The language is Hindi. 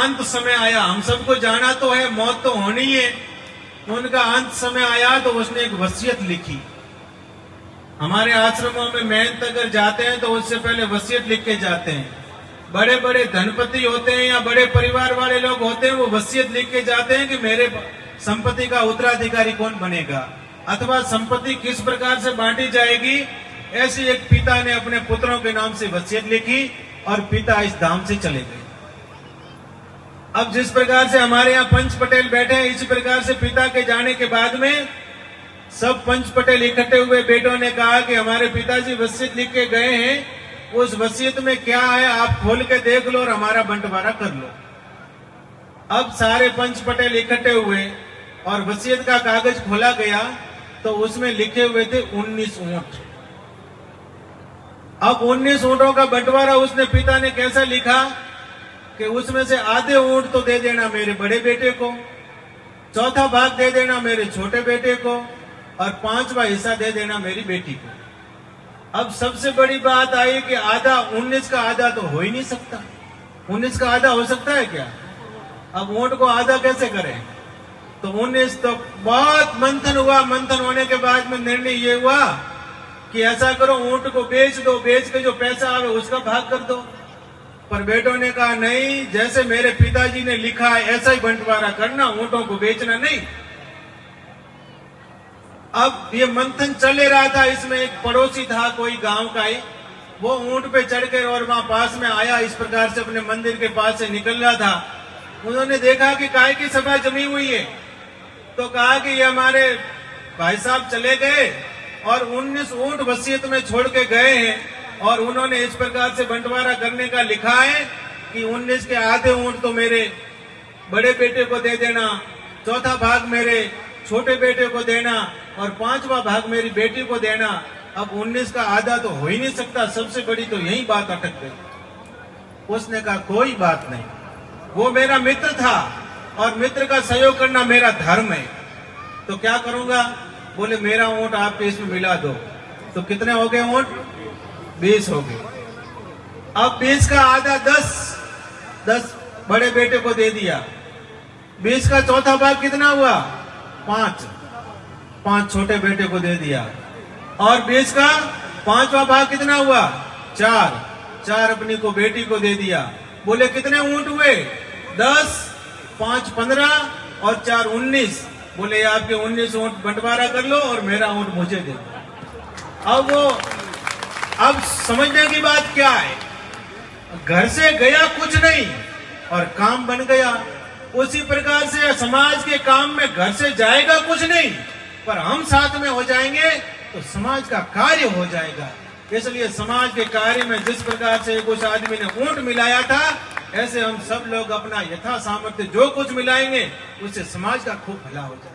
अंत समय आया, हम सबको जाना तो है, मौत तो होनी है। उनका अंत समय आया तो उसने एक वसीयत लिखी। हमारे आश्रमों में मेहनत अगर जाते हैं तो उससे पहले वसीयत लिख के जाते हैं। बड़े बड़े धनपति होते हैं या बड़े परिवार वाले लोग होते हैं, वो वसीयत लिख के जाते हैं कि मेरे संपत्ति का उत्तराधिकारी कौन बनेगा अथवा संपत्ति किस प्रकार से बांटी जाएगी। ऐसे एक पिता ने अपने पुत्रों के नाम से वसीयत लिखी और पिता इस धाम से चले गए। अब जिस प्रकार से हमारे यहाँ पंच पटेल बैठे हैं, इसी प्रकार से पिता के जाने के बाद में सब पंच पटेल इकट्ठे हुए बेटों ने कहा कि हमारे पिताजी वसीयत लिख के गए हैं, उस वसीयत में क्या है आप खोल के देख लो और हमारा बंटवारा कर लो। अब सारे पंच पटेल इकट्ठे हुए और वसीयत का कागज खोला गया तो उसमें लिखे हुए थे 19 ऊंट। अब 19 ऊंटों का बंटवारा उसने पिता ने कैसा लिखा कि उसमें से आधे ऊंट तो दे देना मेरे बड़े बेटे को, चौथा भाग दे देना मेरे छोटे बेटे को और 5वां हिस्सा दे देना मेरी बेटी को। अब सबसे बड़ी बात आई कि आधा 19 का आधा तो हो ही नहीं सकता। 19 का आधा हो सकता है क्या? अब ऊंट को आधा कैसे करें? तो 19 तो बहुत मंथन हुआ। मंथन होने के बाद में निर्णय ये हुआ कि ऐसा करो ऊंट को बेच दो, बेच के जो पैसा आवे उसका भाग कर दो। पर बेटों ने कहा नहीं, जैसे मेरे पिताजी ने लिखा है ऐसा ही बंटवारा करना, ऊंटों को बेचना नहीं। अब ये मंथन चल रहा था, इसमें एक पड़ोसी था कोई गांव का ही, वो ऊंट पे चढ़ कर और वहां पास में आया, इस प्रकार से अपने मंदिर के पास से निकल रहा था। उन्होंने देखा कि काय की सभा जमी हुई है, तो कहा कि ये हमारे भाई साहब चले गए और 19 ऊंट वसीयत में छोड़ के गए हैं और उन्होंने इस प्रकार से बंटवारा करने का लिखा है कि 19 के आधे ऊंट तो मेरे बड़े बेटे को दे देना, चौथा भाग मेरे छोटे बेटे को देना और 5वां भाग मेरी बेटी को देना। अब 19 का आधा तो हो ही नहीं सकता। सबसे बड़ी तो यही बात अटक गई। उसने कहा कोई बात नहीं, वो मेरा मित्र था और मित्र का सहयोग करना मेरा धर्म है, तो क्या करूंगा? बोले मेरा ऊंट आपके इसमें मिला दो। तो कितने हो गए ऊंट? 20 हो गए। अब 20 का आधा 10 बड़े बेटे को दे दिया। 20 का चौथा भाग कितना हुआ? 5 छोटे बेटे को दे दिया। और 20 का 5वां भाग कितना हुआ? 4 अपनी को बेटी को दे दिया। बोले कितने ऊंट हुए? 10, 5 15 और 4 19। बोले आपके 19 ऊंट बंटवारा कर लो और मेरा ऊंट मुझे दे दो। अब समझने की बात क्या है, घर से गया कुछ नहीं और काम बन गया। उसी प्रकार से समाज के काम में घर से जाएगा कुछ नहीं, पर हम साथ में हो जाएंगे तो समाज का कार्य हो जाएगा। इसलिए समाज के कार्य में जिस प्रकार से कुछ आदमी ने ऊंट मिलाया था, ऐसे हम सब लोग अपना यथा सामर्थ्य जो कुछ मिलाएंगे उससे समाज का खूब भला हो जाएगा।